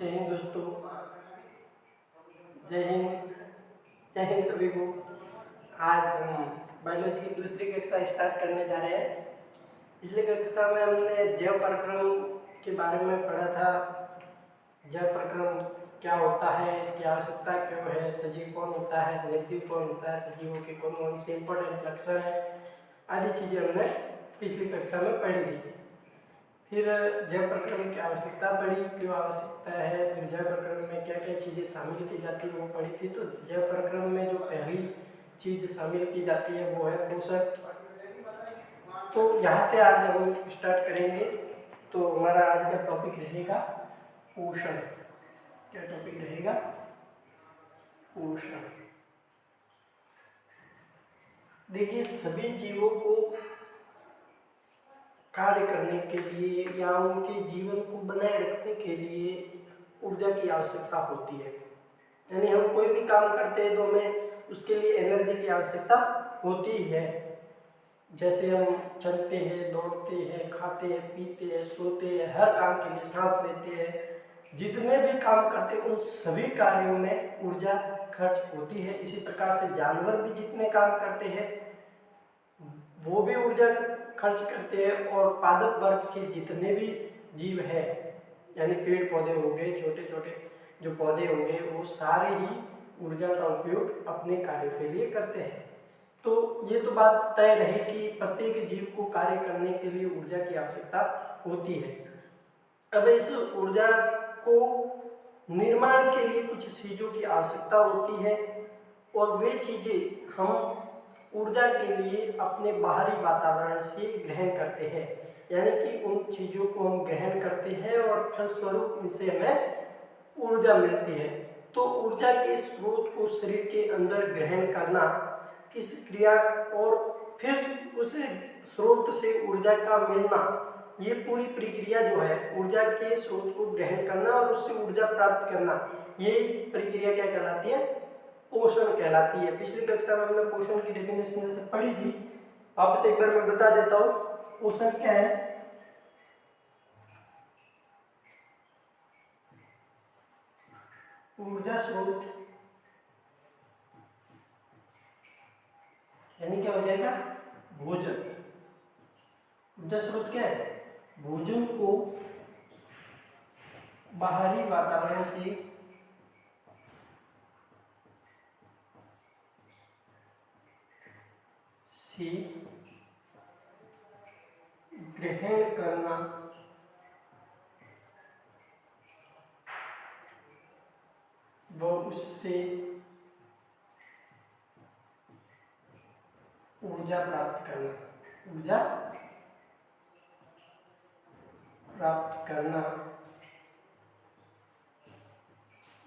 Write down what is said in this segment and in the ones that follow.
जय हिंद दोस्तों, जय हिंद। जय हिंद सभी को। आज हम बायोलॉजी की दूसरी कक्षा स्टार्ट करने जा रहे हैं। पिछली कक्षा में हमने जैव प्रक्रम के बारे में पढ़ा था। जैव प्रक्रम क्या होता है, इसकी आवश्यकता क्यों है, सजीव कौन होता है, निर्जीव कौन होता है, सजीवों के कौन कौन से इंपॉर्टेंट लक्षण है, आदि चीज़ें हमने पिछली कक्षा में पढ़ी थी। फिर जैव प्रक्रम की आवश्यकता पढ़ी, क्यों आवश्यकता है, फिर जैव प्रक्रम में क्या क्या चीज़ें शामिल की जाती है वो पढ़ी थी। तो जैव प्रक्रम में जो पहली चीज़ शामिल की जाती है वो है पोषक। तो यहाँ से आज हम स्टार्ट करेंगे। तो हमारा आज का टॉपिक रहेगा पोषण। क्या टॉपिक रहेगा? पोषण। देखिए, सभी जीवों को कार्य करने के लिए या उनके जीवन को बनाए रखने के लिए ऊर्जा की आवश्यकता होती है। यानी हम कोई भी काम करते हैं तो हमें उसके लिए एनर्जी की आवश्यकता होती है। जैसे हम चलते हैं, दौड़ते हैं, खाते हैं, पीते हैं, सोते हैं, हर काम के लिए सांस लेते हैं, जितने भी काम करते हैं उन सभी कार्यों में ऊर्जा खर्च होती है। इसी प्रकार से जानवर भी जितने काम करते हैं वो भी ऊर्जा खर्च करते हैं। और पादप वर्ग के जितने भी जीव हैं, यानी पेड़ पौधे हो गए, छोटे छोटे जो पौधे हो गए, वो सारे ही ऊर्जा का उपयोग अपने कार्य के लिए करते हैं। तो ये तो बात तय रही कि प्रत्येक जीव को कार्य करने के लिए ऊर्जा की आवश्यकता होती है। अब इस ऊर्जा को निर्माण के लिए कुछ चीज़ों की आवश्यकता होती है, और वे चीज़ें हम ऊर्जा के लिए अपने बाहरी वातावरण से ग्रहण करते हैं। यानी कि उन चीज़ों को हम ग्रहण करते हैं और फलस्वरूप उनसे हमें ऊर्जा मिलती है। तो ऊर्जा के स्रोत को शरीर के अंदर ग्रहण करना, किस क्रिया और फिर उस स्रोत से ऊर्जा का मिलना, ये पूरी प्रक्रिया जो है ऊर्जा के स्रोत को ग्रहण करना और उससे ऊर्जा प्राप्त करना, ये प्रक्रिया क्या कहलाती है? पोषण कहलाती है। पिछली कक्षा में हमने पोषण की डेफिनेशन जैसे पढ़ी थी, वापस एक बार मैं बता देता हूँ। पोषण क्या है? ऊर्जा स्रोत, यानी क्या हो जाएगा? भोजन। ऊर्जा स्रोत क्या है? भोजन को बाहरी वातावरण से ग्रहण करना व उससे ऊर्जा प्राप्त करना। ऊर्जा प्राप्त करना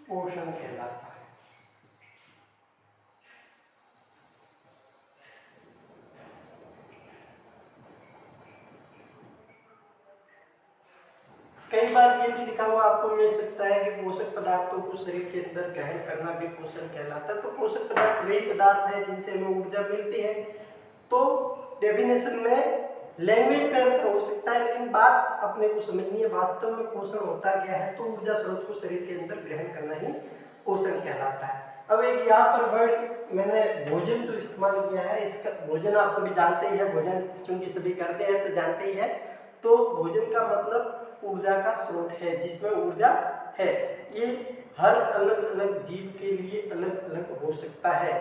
पोषण कहलाता है। कई बार ये भी लिखा हुआ आपको मिल सकता है कि पोषक पदार्थों को शरीर के अंदर ग्रहण करना भी पोषण कहलाता है। तो पोषक पदार्थ वही पदार्थ है जिनसे हमें ऊर्जा मिलती है। तो डेफिनेशन में लैंग्वेज में अंतर हो सकता है, लेकिन बात अपने को समझनी है। वास्तव में पोषण होता क्या है? तो ऊर्जा स्रोत को शरीर के अंदर ग्रहण करना ही पोषण कहलाता है। अब एक यहाँ पर वर्ड मैंने भोजन जो इस्तेमाल किया है, इसका भोजन आप सभी जानते ही है। भोजन चूंकि सभी करते हैं तो जानते ही है। तो भोजन का मतलब ऊर्जा का स्रोत है, जिसमें ऊर्जा है। ये हर अलग अलग जीव के लिए अलग अलग हो सकता है।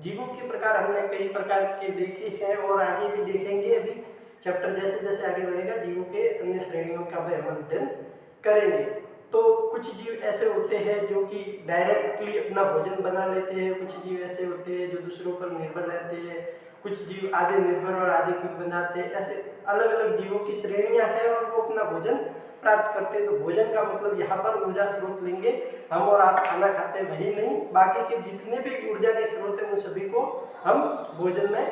जीवों के प्रकार हमने कई प्रकार के देखे हैं और आगे भी देखेंगे। अभी चैप्टर जैसे जैसे आगे बढ़ेगा जीवों के अन्य श्रेणियों का भी हम अध्ययन करेंगे। तो कुछ जीव ऐसे होते हैं जो कि डायरेक्टली अपना भोजन बना लेते हैं, कुछ जीव ऐसे होते हैं जो दूसरों पर निर्भर रहते हैं, कुछ जीव आधे निर्भर और आधे खुद बनाते हैं। ऐसे अलग अलग जीवों की श्रेणियां हैं और वो अपना भोजन प्राप्त करते हैं। तो भोजन का मतलब यहाँ पर ऊर्जा स्रोत लेंगे। हम और आप खाना खाते हैं वही नहीं, बाकी के जितने भी ऊर्जा के स्रोत हैं उन सभी को हम भोजन में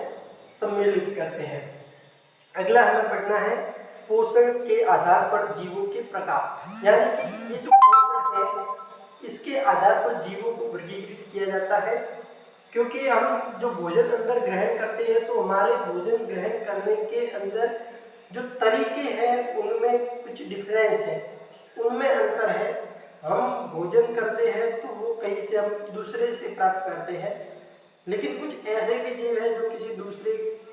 सम्मिलित करते हैं। अगला हमें पढ़ना है पोषण के आधार पर जीवों के प्रकार। यानी कि ये जो पोषण है इसके आधार पर जीवों को वर्गीकृत किया जाता है। क्योंकि हम जो भोजन अंदर ग्रहण करते हैं तो हमारे भोजन ग्रहण करने के अंदर जो तरीके हैं उनमें कुछ डिफरेंस है, उनमें अंतर है। हम भोजन करते हैं तो वो कहीं से हम दूसरे से प्राप्त करते हैं, लेकिन कुछ ऐसे भी जीव हैं जो किसी दूसरे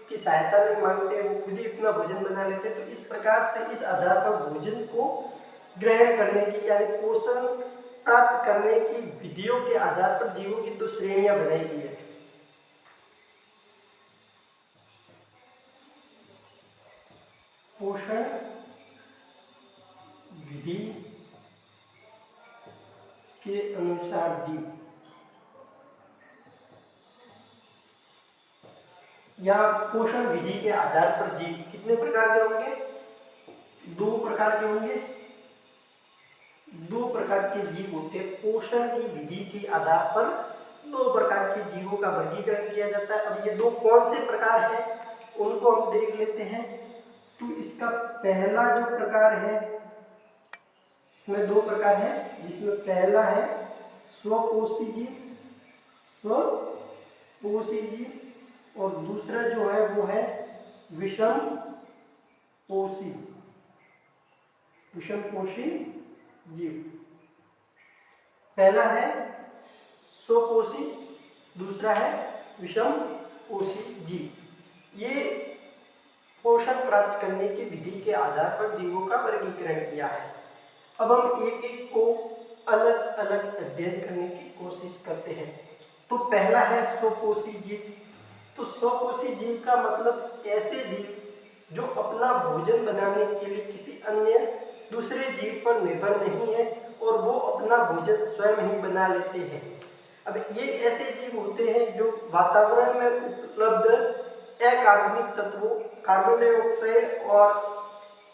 की सहायता नहीं मांगते, वो खुद ही अपना भोजन बना लेते हैं। तो इस प्रकार से इस आधार पर भोजन को ग्रहण करने की यानी पोषण प्राप्त करने की विधियों के आधार पर जीवों की दो श्रेणियां बनाई गई है। पोषण विधि के अनुसार जीव या पोषण विधि के आधार पर जीव कितने प्रकार के होंगे? दो प्रकार के होंगे। दो प्रकार के जीव होते हैं। पोषण की विधि के आधार पर दो प्रकार के जीवों का वर्गीकरण किया जाता है। अब ये दो कौन से प्रकार हैं उनको हम देख लेते हैं। तो इसका पहला जो प्रकार है, इसमें दो प्रकार है, जिसमें पहला है स्वपोषी जीव, स्वपोषी जीव, और दूसरा जो है वो है विषम पोषी, विषम पोषी जीव। पहला है स्वपोषी, दूसरा है विषम पोषी जीव। ये पोषण प्राप्त करने की विधि के आधार पर जीवों का वर्गीकरण किया है। अब हम एक एक को अलग अलग अध्ययन करने की कोशिश करते हैं। तो पहला है स्वपोषी जीव। तो स्वपोषी जीव का मतलब ऐसे जीव जो अपना भोजन बनाने के लिए किसी अन्य दूसरे जीव पर निर्भर नहीं है और वो अपना भोजन स्वयं ही बना लेते हैं। अब ये ऐसे जीव होते हैं जो वातावरण में उपलब्ध अकार्बनिक तत्वों, कार्बन डाइऑक्साइड और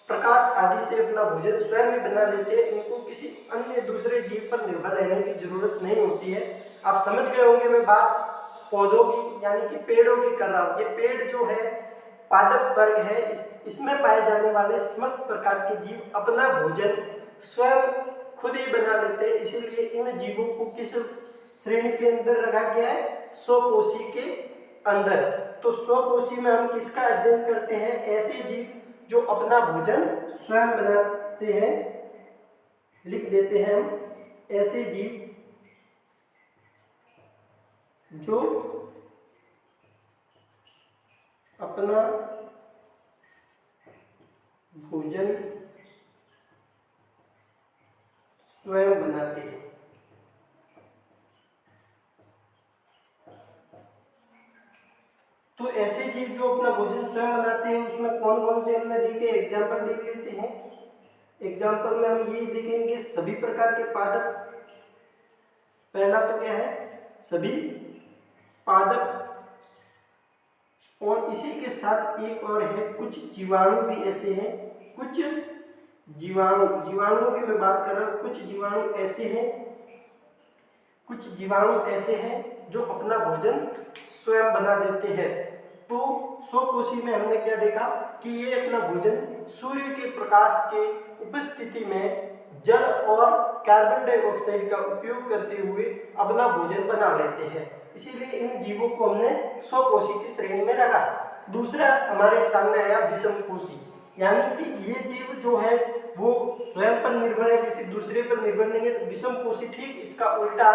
प्रकाश आदि से अपना भोजन स्वयं ही बना लेते हैं। इनको किसी अन्य दूसरे जीव पर निर्भर रहने की जरूरत नहीं होती है। आप समझ गए होंगे मैं बात पौधों की यानी कि पेड़ों की कर रहा हूँ। ये पेड़ जो है पादप वर्ग है, इसमें पाए जाने वाले समस्त प्रकार के जीव अपना भोजन स्वयं खुद ही बना लेते हैं। इसीलिए इन जीवों को किस श्रेणी के अंदर रखा गया है? स्वपोषी के अंदर। तो स्वपोषी में हम किसका अध्ययन करते हैं? ऐसे जीव जो अपना भोजन स्वयं बनाते हैं। लिख देते हैं हम ऐसे जीव जो अपना भोजन स्वयं बनाते हैं। तो ऐसे जीव जो अपना भोजन स्वयं बनाते हैं उसमें कौन कौन से हमने देखे, एग्जाम्पल देख लेते हैं। एग्जाम्पल में हम ये देखेंगे सभी प्रकार के पादप। पहला तो क्या है? सभी पादप, और इसी के साथ एक और है कुछ जीवाणु भी ऐसे हैं। कुछ जीवाणुओं की मैं बात कर रहा हूँ। कुछ जीवाणु ऐसे हैं जो अपना भोजन स्वयं बना देते हैं। तो स्वपोषी में हमने क्या देखा कि ये अपना भोजन सूर्य के प्रकाश के उपस्थिति में जल और कार्बन डाइऑक्साइड का उपयोग करते हुए अपना भोजन बना लेते हैं। इसीलिए इन जीवों को हमने स्वपोषी की श्रेणी में रखा। दूसरा हमारे सामने आया विषमपोषी, यानी कि ये जीव जो है वो स्वयं पर निर्भर है, किसी दूसरे पर निर्भर नहीं है। तो विषमपोषी ठीक इसका उल्टा,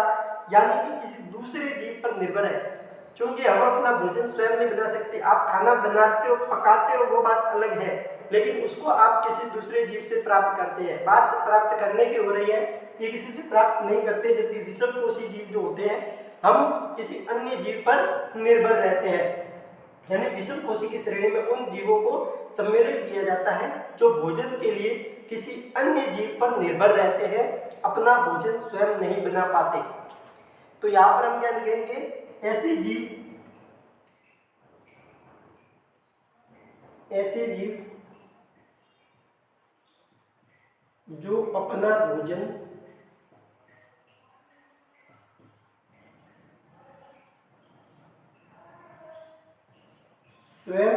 यानी कि किसी दूसरे जीव पर निर्भर है। क्योंकि हम अपना भोजन स्वयं नहीं बना सकते। आप खाना बनाते हो, पकाते हो, वो बात अलग है, लेकिन उसको आप किसी दूसरे जीव से प्राप्त करते हैं। बात प्राप्त करने की हो रही है, ये किसी से प्राप्त नहीं करते। जबकि विषमपोषी जीव जो होते हैं हम किसी अन्य जीव पर निर्भर रहते हैं। यानी विषमपोषी की श्रेणी में उन जीवों को सम्मिलित किया जाता है जो भोजन के लिए किसी अन्य जीव पर निर्भर रहते हैं, अपना भोजन स्वयं नहीं बना पाते। तो यहाँ पर हम क्या लिखेंगे? ऐसे जीव जो अपना भोजन स्वयं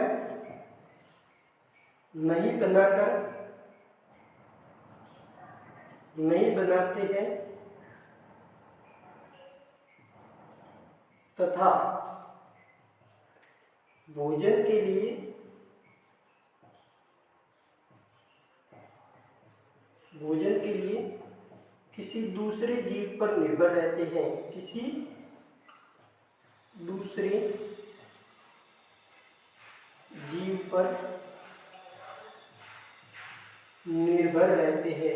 नहीं बनाते हैं तथा भोजन के लिए किसी दूसरे जीव पर निर्भर रहते हैं, किसी दूसरे जीव पर निर्भर रहते हैं।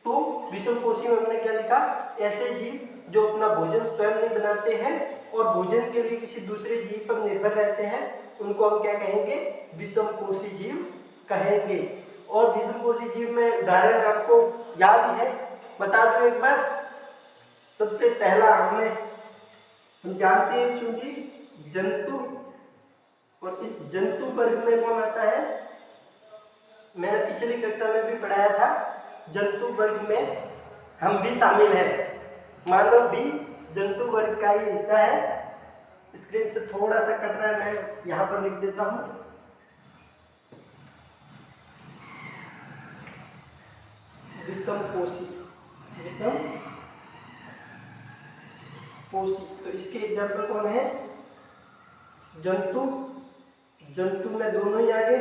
तो विषमपोषी में हमने क्या लिखा, ऐसे जीव जो अपना भोजन स्वयं नहीं बनाते हैं और भोजन के लिए किसी दूसरे जीव पर निर्भर रहते हैं, उनको हम क्या कहेंगे, विषमपोषी जीव कहेंगे। और विषमपोषी जीव में उदाहरण आपको याद ही है, बता दूं एक बार। सबसे पहला हम जानते हैं चूंकि जंतु, और इस जंतु वर्ग में कौन आता है, मैंने पिछली कक्षा में भी पढ़ाया था, जंतु वर्ग में हम भी शामिल हैं। मानव भी जंतु वर्ग का ही हिस्सा है। स्क्रीन से थोड़ा सा कट रहा है, मैं यहाँ पर लिख देता हूँ। विषमपोषी, तो इसके एग्जाम्पल कौन है, जंतु में दोनों ही आगे,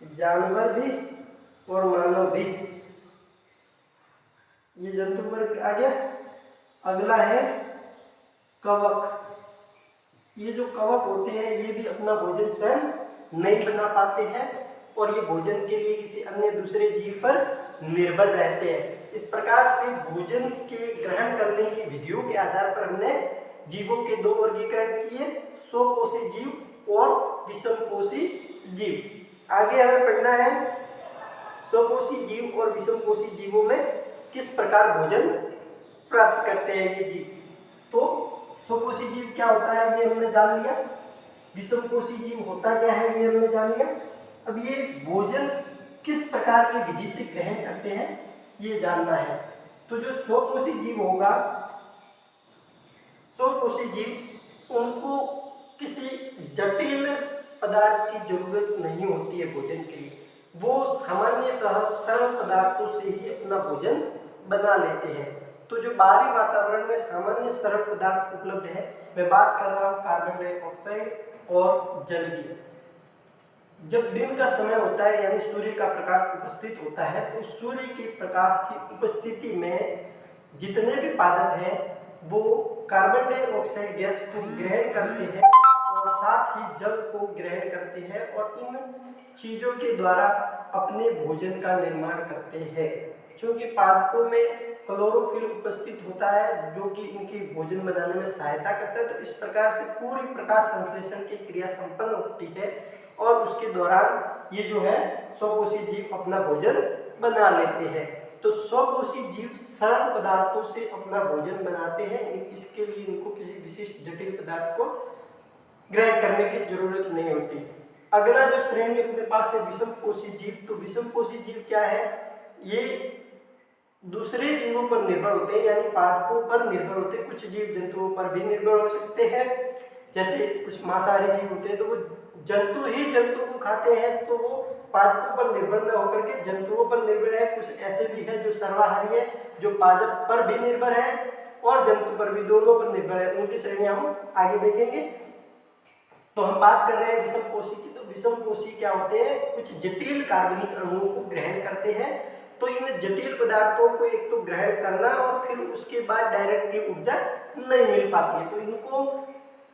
जानवर भी और मानव भी, ये जंतु वर्ग आ गया। अगला है कवक। ये जो कवक होते हैं ये भी अपना भोजन स्वयं नहीं बना पाते हैं और ये भोजन के लिए किसी अन्य दूसरे जीव पर निर्भर रहते हैं। इस प्रकार से भोजन के ग्रहण करने की विधियों के आधार पर हमने जीवों के दो वर्गीकरण किए, स्वपोषी जीव और विषमपोषी जीव। आगे हमें पढ़ना है स्वपोषी जीव और विषमपोषी जीवों में किस प्रकार भोजन प्राप्त करते हैं ये जीव। तो स्वपोषी जीव क्या होता है ये हमने जान लिया, विषमपोषी जीव होता क्या है ये हमने जान लिया। अब ये भोजन किस प्रकार की विधि से ग्रहण करते हैं ये जानना है। तो जो स्वपोषी जीव होगा, स्वपोषी जीव, उनको किसी जटिल पदार्थ की जरूरत नहीं होती है भोजन के लिए। वो सामान्यतः सरल पदार्थों से ही अपना भोजन बना लेते हैं। तो जो बाहरी वातावरण में सामान्य सरल पदार्थ उपलब्ध है, मैं बात कर रहा हूँ कार्बन डाइऑक्साइड और जल की। जब दिन का समय होता है यानी सूर्य का प्रकाश उपस्थित होता है, तो सूर्य के प्रकाश की उपस्थिति में जितने भी पादप हैं वो कार्बन डाइऑक्साइड गैस को ग्रहण करते हैं और साथ ही जल को ग्रहण करते हैं और इन चीजों के द्वारा अपने भोजन का निर्माण करते हैं। क्योंकि पादपों में क्लोरोफिल उपस्थित होता है जो कि इनकी भोजन बनाने में सहायता करता है। तो इस प्रकार से पूरी प्रकाश संश्लेषण की क्रिया संपन्न होती है और उसके दौरान ये जो है स्वपोषी जीव अपना भोजन बना लेते हैं। तो स्वपोषी जीव सरल पदार्थों से अपना भोजन बनाते हैं, इसके लिए इनको किसी विशिष्ट जटिल पदार्थ को ग्रहण करने की जरूरत नहीं होती। अगला जो श्रेणी अपने पास है विषमपोषी जीव। तो विषमपोषी जीव क्या है, ये दूसरे जीवों पर निर्भर होते हैं यानी पादपों पर निर्भर होते हैं। कुछ जीव जंतुओं पर भी निर्भर हो सकते हैं, जैसे कुछ मांसाहारी जीव होते हैं तो वो जंतु ही जंतु को खाते हैं, तो वो पादपों पर निर्भर न होकर के जंतुओं पर निर्भर है। कुछ ऐसे भी है जो सर्वाहारी है, जो पादप पर भी निर्भर है और जंतु पर भी, दोनों पर निर्भर है। उनकी श्रेणियां हम आगे देखेंगे। तो हम बात कर रहे हैं विषमपोषी की। तो विषमपोषी क्या होते हैं, कुछ जटिल कार्बनिक अणुओं को ग्रहण करते हैं। तो इन जटिल पदार्थों को एक तो ग्रहण करना और फिर उसके बाद डायरेक्टली ऊर्जा नहीं मिल पाती है, तो इनको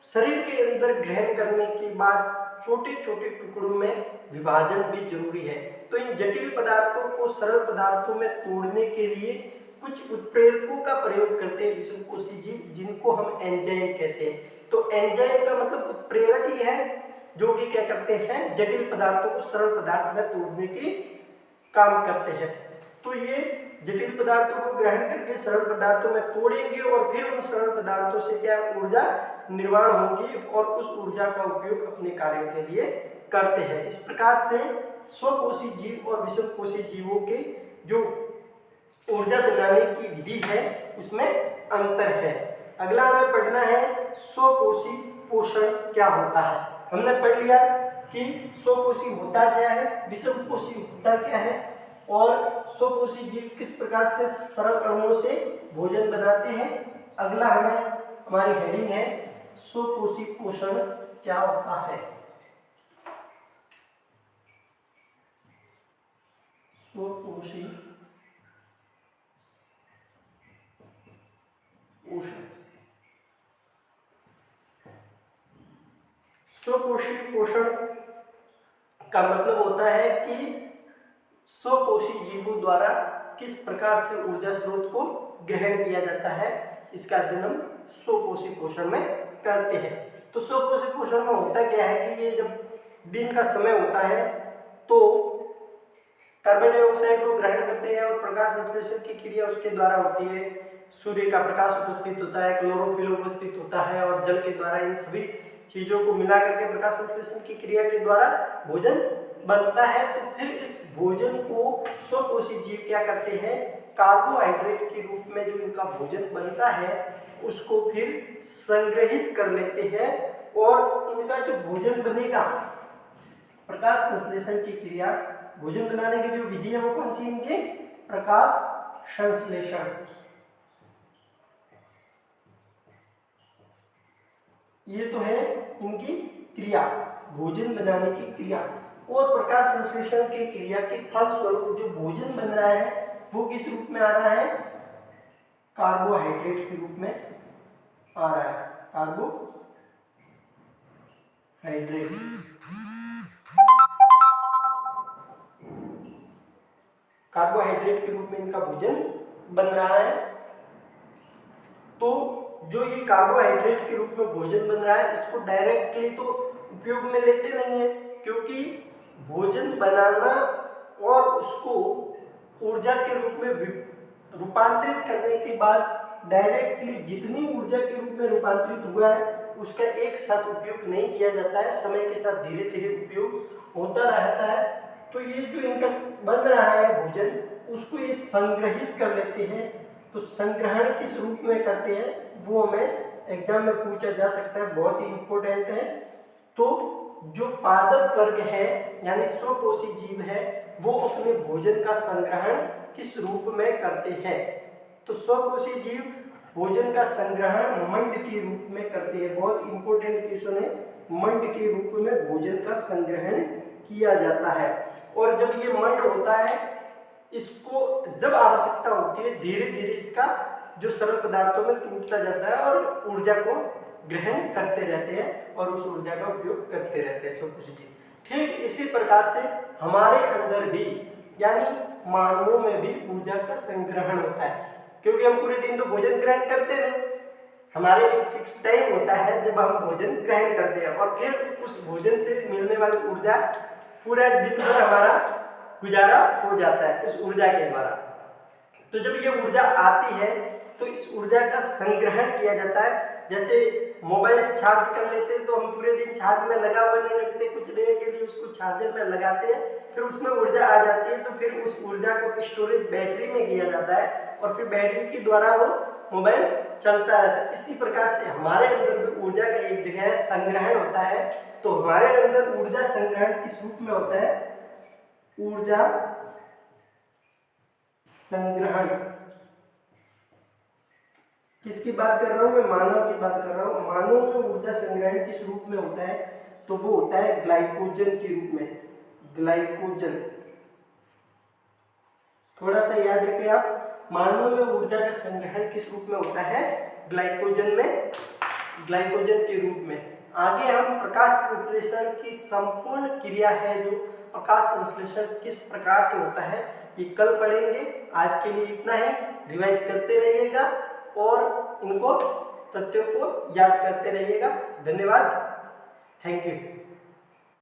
शरीर के अंदर ग्रहण करने के बाद छोटे छोटे टुकड़ों में विभाजन भी जरूरी है। तो इन जटिल पदार्थों को सरल पदार्थों में तोड़ने के लिए कुछ उत्प्रेरकों का प्रयोग करते हैं विषमपोषी जीव, जिनको हम एंजाइम कहते हैं। तो एंजाइम का मतलब उत्प्रेरक ही है, जो कि क्या करते हैं, जटिल पदार्थों को सरल पदार्थ में तोड़ने की काम करते हैं। तो ये जटिल पदार्थों को ग्रहण करके सरल पदार्थों में तोड़ेंगे और फिर उन सरल पदार्थों से क्या ऊर्जा निर्माण होगी और उस ऊर्जा का उपयोग अपने कार्यों के लिए करते हैं। इस प्रकार से स्वपोषी जीव और विषमपोषी जीवों के जो ऊर्जा बनाने की विधि है उसमें अंतर है। अगला हमें पढ़ना है स्वपोषी पोषण क्या होता है। हमने पढ़ लिया कि स्वपोषी होता क्या है, विषमपोषी होता क्या है और स्वपोषी जीव किस प्रकार से सरल अणुओं से भोजन बनाते हैं। अगला हमारी हेडिंग है स्वकोशी पोषण क्या होता है? स्वकोशी पोषण। स्वकोशी पोषण का मतलब होता है कि स्वकोशी जीवों द्वारा किस प्रकार से ऊर्जा स्रोत को ग्रहण किया जाता है, इसका अध्ययन हम स्वकोशी पोषण में करते हैं। तो स्वकोशी पोषण में होता क्या है कि ये जब दिन का समय होता है तो कार्बन डाइऑक्साइड को ग्रहण करते हैं और प्रकाश संश्लेषण की क्रिया उसके द्वारा होती है। सूर्य का प्रकाश उपस्थित होता है, क्लोरोफिल उपस्थित होता है और जल के द्वारा इन सभी चीजों को मिला करके प्रकाश संश्लेषण की क्रिया के द्वारा भोजन बनता है। तो फिर इस भोजन को स्वकोशी जीव क्या करते हैं, कार्बोहाइड्रेट के रूप में जो इनका भोजन बनता है उसको फिर संग्रहित कर लेते हैं और इनका जो भोजन बनेगा, प्रकाश संश्लेषण की क्रिया, भोजन बनाने की जो विधि है वो कौन सी इनके, प्रकाश संश्लेषण। ये तो है इनकी क्रिया, भोजन बनाने की क्रिया। और प्रकाश संश्लेषण की क्रिया के फलस्वरूप जो भोजन बन रहा है वो किस रूप में आ रहा है, कार्बोहाइड्रेट के रूप में आ रहा है, कार्बोहाइड्रेट। कार्बोहाइड्रेट के रूप में इनका भोजन बन रहा है। तो जो ये कार्बोहाइड्रेट के रूप में भोजन बन रहा है इसको डायरेक्टली तो उपयोग में लेते नहीं है, क्योंकि भोजन बनाना और उसको ऊर्जा के रूप में रूपांतरित करने के बाद डायरेक्टली जितनी ऊर्जा के रूप में रूपांतरित हुआ है उसका एक साथ उपयोग नहीं किया जाता है, समय के साथ धीरे धीरे उपयोग होता रहता है। तो ये जो इनका बन रहा है भोजन उसको ये संग्रहित कर लेते हैं। तो संग्रहण किस रूप में करते हैं वो हमें एग्जाम में पूछा जा सकता है, बहुत ही इंपॉर्टेंट है। तो जो पादप वर्ग है यानी स्वकोशी जीव है वो अपने भोजन का संग्रहण किस रूप में करते हैं? तो स्वकोशी जीव भोजन का संग्रहण मंड के रूप में करते हैं। बहुत इंपॉर्टेंट क्वेश्चन है, मंड के रूप में भोजन का संग्रहण किया जाता है। और जब ये मंड होता है इसको जब आवश्यकता होती है धीरे धीरे इसका जो सरल पदार्थों में टूटता जाता है और ऊर्जा को ग्रहण करते रहते हैं और उस ऊर्जा का उपयोग करते रहते हैं स्वकोशी जीव। ठीक इसी प्रकार से हमारे अंदर भी यानी मानवों में भी ऊर्जा का संग्रहण होता है, क्योंकि हम पूरे दिन तो भोजन ग्रहण करते हैं, हमारे एक फिक्स टाइम होता है जब हम भोजन ग्रहण करते हैं और फिर उस भोजन से मिलने वाली ऊर्जा पूरा दिन भर हमारा गुजारा हो जाता है उस ऊर्जा के द्वारा। तो जब ये ऊर्जा आती है तो इस ऊर्जा का संग्रहण किया जाता है। जैसे मोबाइल चार्ज कर लेते हैं तो हम पूरे दिन चार्ज में लगा हुआ नहीं रखते, कुछ देर के लिए उसको चार्जर में लगाते हैं, फिर उसमें ऊर्जा आ जाती है तो फिर उस ऊर्जा को स्टोरेज बैटरी में किया जाता है और फिर बैटरी के द्वारा वो मोबाइल चलता रहता है। इसी प्रकार से हमारे अंदर भी ऊर्जा का एक जगह संग्रहण होता है। तो हमारे अंदर ऊर्जा संग्रहण किस रूप में होता है, ऊर्जा संग्रहण। किसकी बात कर रहा हूं मैं, मानव की बात कर रहा हूं। मानव में ऊर्जा संग्रहण किस रूप में होता है, तो वो होता है ग्लाइकोजन के रूप में, ग्लाइकोजन। थोड़ा सा याद रखें आप, मानव में ऊर्जा का संग्रहण किस रूप में होता है, ग्लाइकोजन में, ग्लाइकोजन के रूप में। आगे हम प्रकाश संश्लेषण की संपूर्ण क्रिया है जो प्रकाश संश्लेषण किस प्रकार से होता है ये कल पढ़ेंगे। आज के लिए इतना ही, रिवाइज करते रहिएगा और इनको तथ्यों को याद करते रहिएगा। धन्यवाद, थैंक यू।